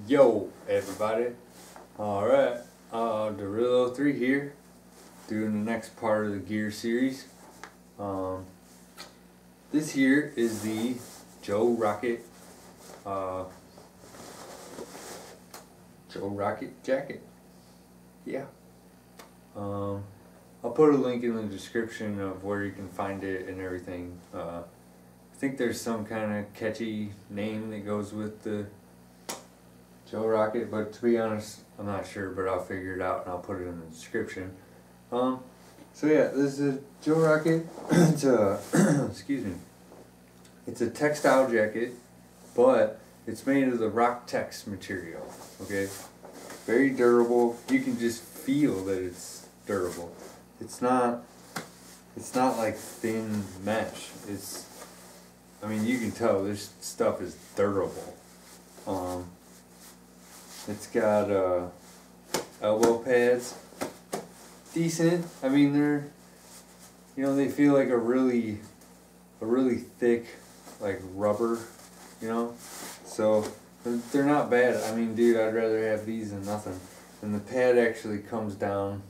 Yo, everybody. Alright, Derillo3 here, doing the next part of the gear series. This here is the Joe Rocket jacket. Yeah. I'll put a link in the description of where you can find it and everything. I think there's some kind of catchy name that goes with the Joe Rocket, but to be honest, I'm not sure, but I'll figure it out and I'll put it in the description. So yeah, this is a Joe Rocket. It's a excuse me. It's a textile jacket, but it's made of the Rock Tex material. Okay, very durable. You can just feel that it's durable. It's not like thin mesh. I mean, you can tell this stuff is durable. It's got elbow pads, decent. I mean, they feel like a really thick, like rubber, So they're not bad. I mean, dude, I'd rather have these than nothing. And the pad actually comes down.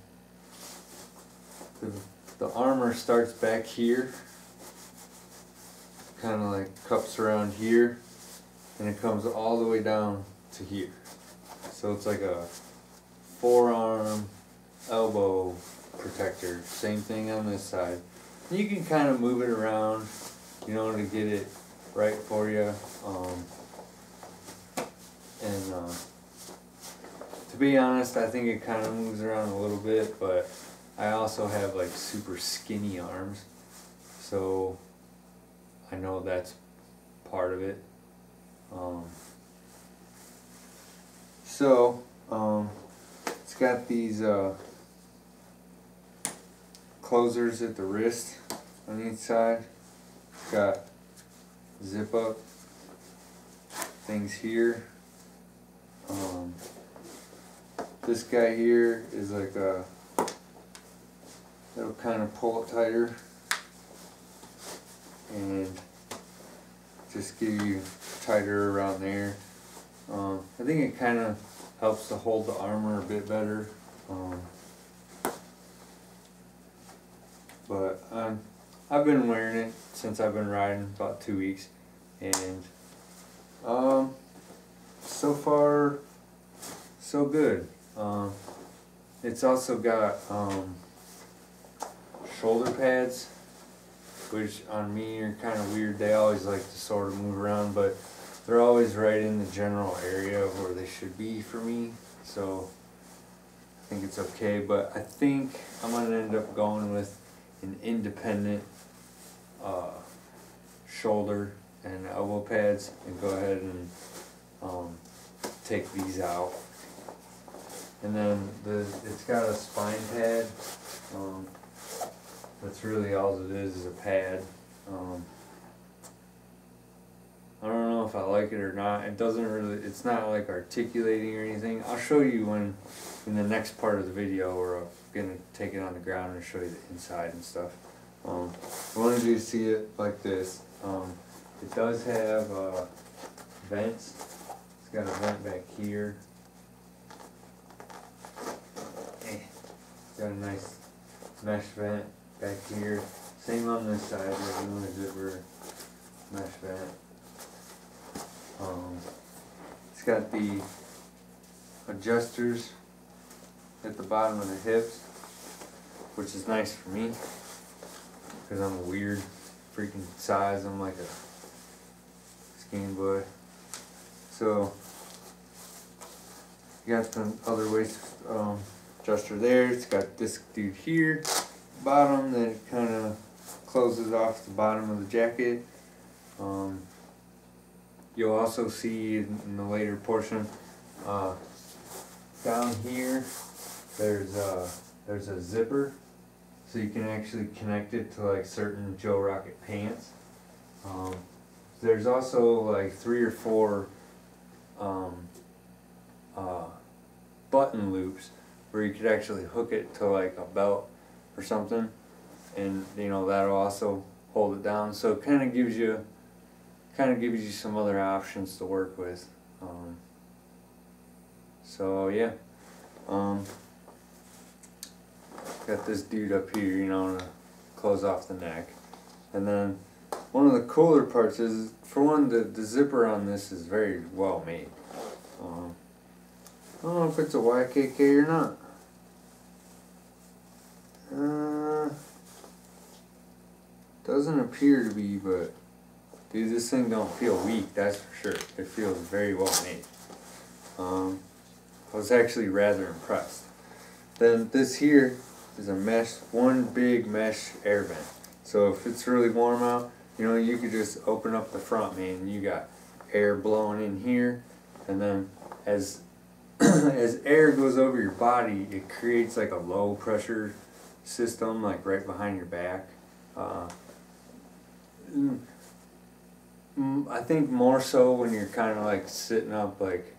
The armor starts back here, kind of like cups around here, and it comes all the way down to here. So it's like a forearm elbow protector. Same thing on this side. You can kind of move it around, to get it right for you. To be honest, I think it kind of moves around a little bit, but I also have like super skinny arms, so I know that's part of it. It's got these closers at the wrist on each side. It's got zip up things here. This guy here is like that'll kind of pull it tighter and just give you tighter around there. I think it kind of helps to hold the armor a bit better. But I've been wearing it since I've been riding, about 2 weeks, and so far so good. It's also got shoulder pads, which on me are kind of weird. They always like to sort of move around, but they're always right in the general area of where they should be for me, so I think it's okay. But I think I'm going to end up going with an independent shoulder and elbow pads, and go ahead and take these out. And then it's got a spine pad. That's really all it is a pad. I don't know if I like it or not. It's not like articulating or anything. I'll show you in the next part of the video where I'm gonna take it on the ground and show you the inside and stuff. I wanted you to see it like this. It does have vents. It's got a vent back here. It's got a nice mesh vent back here. Same on this side. There's another zipper mesh vent. It's got the adjusters at the bottom of the hips, which is nice for me because I'm a weird freaking size. I'm like a skinny boy. So you got the other waist adjuster there. It's got this dude here, bottom, that kind of closes off the bottom of the jacket. You'll also see in the later portion down here there's a zipper, so you can actually connect it to like certain Joe Rocket pants. There's also like 3 or 4 button loops where you could actually hook it to like a belt or something, and that'll also hold it down. So it kind of gives you some other options to work with. So yeah, got this dude up here, you know, to close off the neck. And then one of the cooler parts is, for one, the zipper on this is very well made. I don't know if it's a YKK or not. Doesn't appear to be, but dude, this thing don't feel weak, that's for sure. It feels very well made. I was actually rather impressed. Then this here is a mesh, one big mesh air vent. So if it's really warm out, you know, you could just open up the front, man. You got air blowing in here, and then as as air goes over your body, it creates like a low pressure system, like right behind your back. I think more so when you're kind of like sitting up like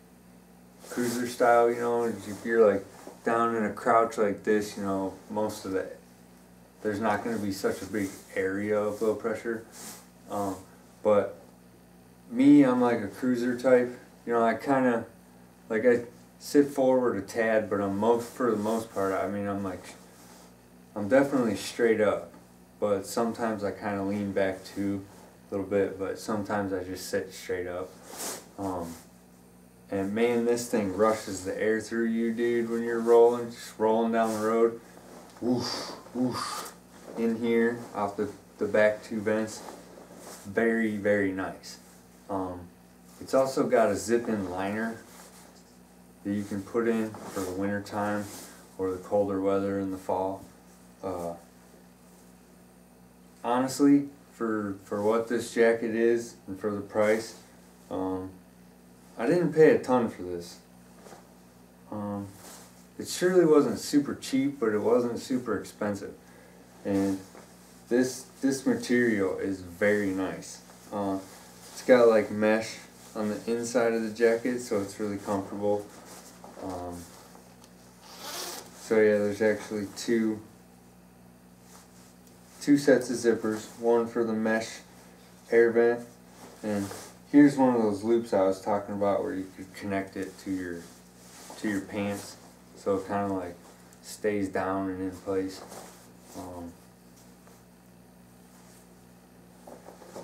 cruiser style, you know, if you're like down in a crouch like this, you know, most of that, there's not going to be such a big area of low pressure. But me, I'm like a cruiser type, you know, I kind of, like I sit forward a tad, but for the most part, I mean, I'm definitely straight up, but sometimes I kind of lean back too a little bit, but sometimes I just sit straight up. And man, this thing rushes the air through you, dude, when you're rolling, just rolling down the road. Whoosh, whoosh, in here, off the back two vents. Very, very nice. It's also got a zip-in liner that you can put in for the winter time or the colder weather in the fall. Honestly, for what this jacket is and for the price, I didn't pay a ton for this. It surely wasn't super cheap, but it wasn't super expensive. And this material is very nice. It's got like mesh on the inside of the jacket, so it's really comfortable. So yeah, there's actually two sets of zippers, one for the mesh air vent, and here's one of those loops I was talking about where you could connect it to your pants, so it kind of like stays down and in place.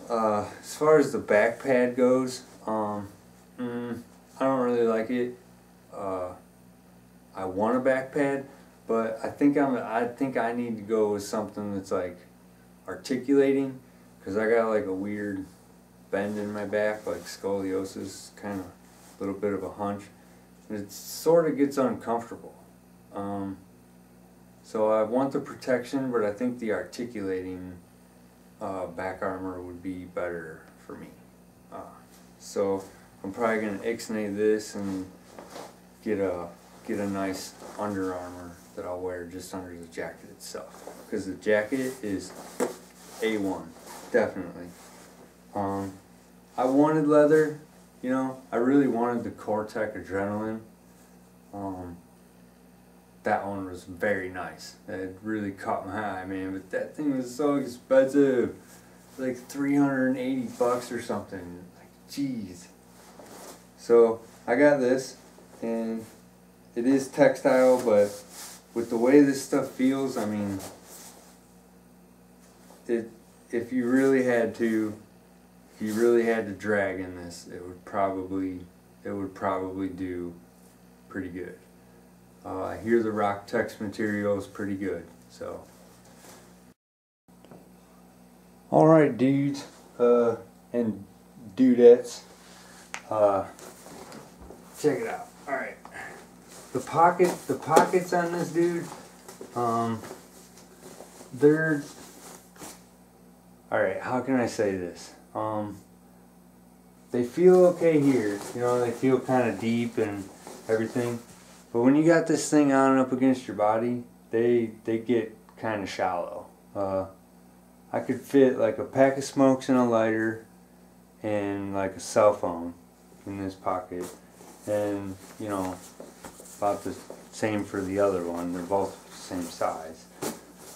As far as the back pad goes, I don't really like it. I want a back pad, but I think I need to go with something that's like articulating, because I got like a weird bend in my back, like scoliosis, kind of a little bit of a hunch. It sort of gets uncomfortable. So I want the protection, but I think the articulating back armor would be better for me. So I'm probably gonna ixnay this and get a nice Under Armour that I'll wear just under the jacket itself, because the jacket is A1, definitely. I wanted leather, you know, I really wanted the Core-Tech Adrenaline. That one was very nice. It really caught my eye, man, but that thing was so expensive. Like 380 bucks or something. Like, jeez. So I got this, and it is textile, but with the way this stuff feels, I mean, if you really had to drag in this, it would probably do pretty good. I hear the Rock Tex material is pretty good, so. All right, dudes and dudettes, check it out. All right, the pockets on this dude, they're, all right, how can I say this? They feel okay here, you know, they feel kind of deep and everything, but when you got this thing on and up against your body, they get kind of shallow. I could fit like a pack of smokes and a lighter and like a cell phone in this pocket, and you know, about the same for the other one. They're both the same size,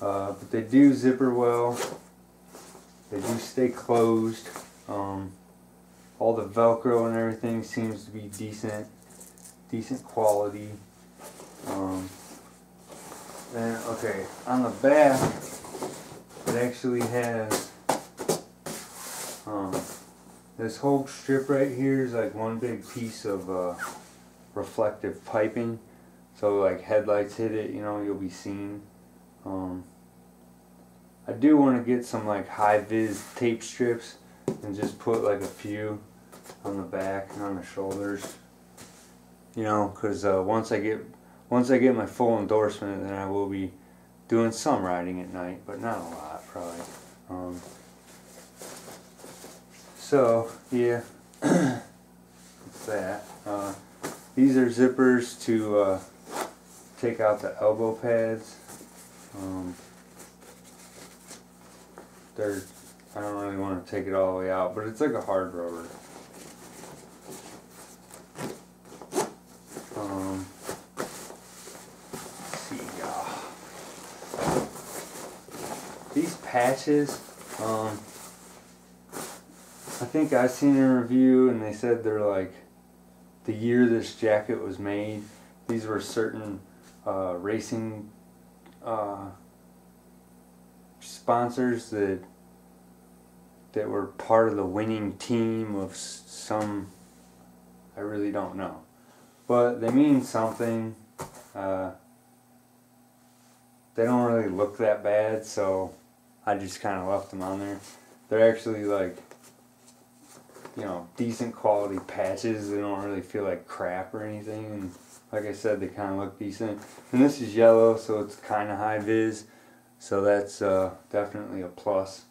but they do zipper well. They do stay closed. All the Velcro and everything seems to be decent. decent quality. Then, okay, on the back, it actually has, this whole strip right here is like one big piece of reflective piping. So like headlights hit it, you know, you'll be seen. I do want to get some like high vis tape strips and just put like a few on the back and on the shoulders. You know, because once I get my full endorsement, then I will be doing some riding at night, but not a lot probably. So yeah, that's that. These are zippers to take out the elbow pads. I don't really want to take it all the way out, but it's like a hard rubber. Let's see, these patches, I think I seen a review and they said they're like the year this jacket was made. These were certain racing sponsors that were part of the winning team of some, I really don't know, but they mean something. They don't really look that bad, so I just kind of left them on there. They're actually like, you know, decent quality patches. They don't really feel like crap or anything, and like I said, they kind of look decent. And this is yellow, so it's kind of high vis, so that's definitely a plus.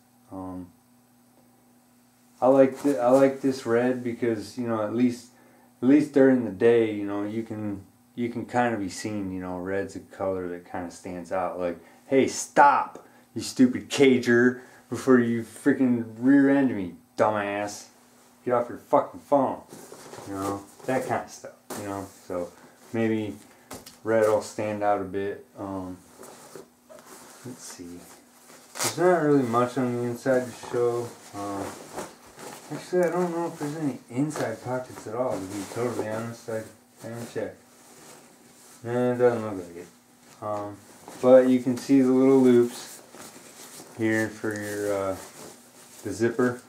I like this red because, you know, at least during the day, you know, you can kind of be seen. You know, red's a color that kind of stands out. Like, hey, stop, you stupid cager, before you freaking rear end me, dumbass. Get off your fucking phone. You know, that kind of stuff. You know, so maybe red will stand out a bit. Let's see. There's not really much on the inside to show. Actually, I don't know if there's any inside pockets at all, to be totally honest. I haven't checked. It doesn't look like it. But you can see the little loops here for your the zipper.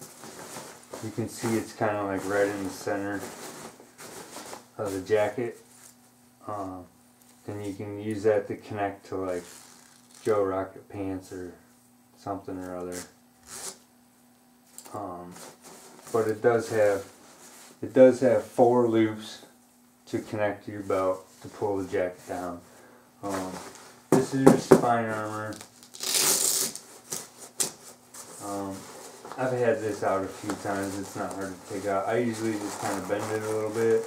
You can see it's kind of like right in the center of the jacket. And you can use that to connect to like Joe Rocket pants or something or other. But it does have 4 loops to connect to your belt to pull the jacket down. This is your spine armor. I've had this out a few times. It's not hard to take out. I usually just kind of bend it a little bit,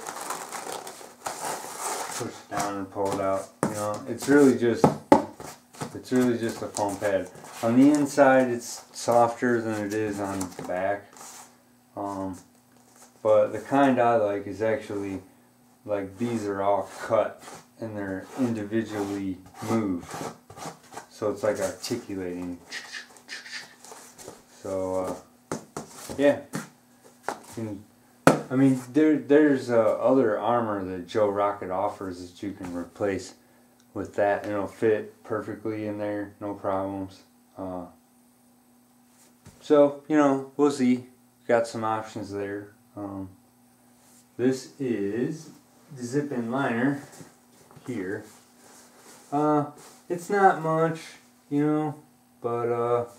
push it down and pull it out. You know, it's really just a foam pad. On the inside, it's softer than it is on the back. But the kind I like is actually, like, these are all cut and they're individually moved. So it's like articulating. So, yeah. I mean, there's other armor that Joe Rocket offers that you can replace with that, and it'll fit perfectly in there, no problems. So, you know, we'll see. Got some options there. This is the zip-in liner here. It's not much, you know, but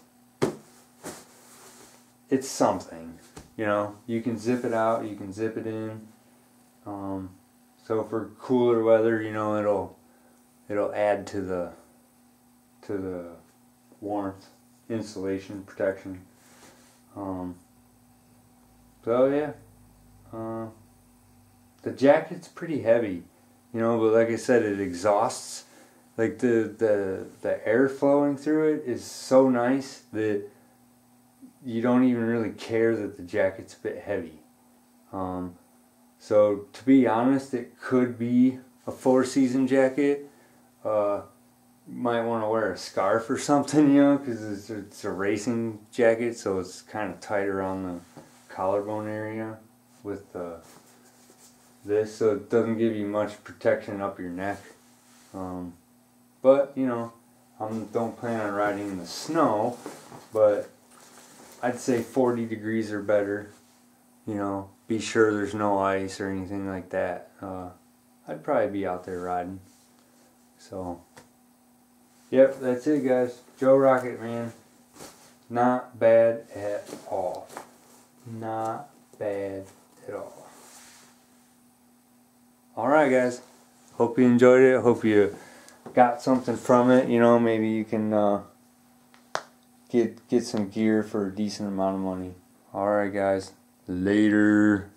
it's something. You know, you can zip it out, you can zip it in. So for cooler weather, you know, it'll add to the warmth, insulation, protection. So yeah, the jacket's pretty heavy, you know, but like I said, it exhausts. Like the air flowing through it is so nice that you don't even really care that the jacket's a bit heavy. So to be honest, it could be a 4-season jacket. You might want to wear a scarf or something, you know, because it's a racing jacket, so it's kind of tight around the collarbone area with the, this, so it doesn't give you much protection up your neck. But you know, I don't plan on riding in the snow, but I'd say 40 degrees or better. You know, be sure there's no ice or anything like that. I'd probably be out there riding. So, yep, that's it, guys. Joe Rocket, man. Not bad at all. Not bad at all. Alright, guys. Hope you enjoyed it. Hope you got something from it. You know, maybe you can get some gear for a decent amount of money. Alright, guys. Later.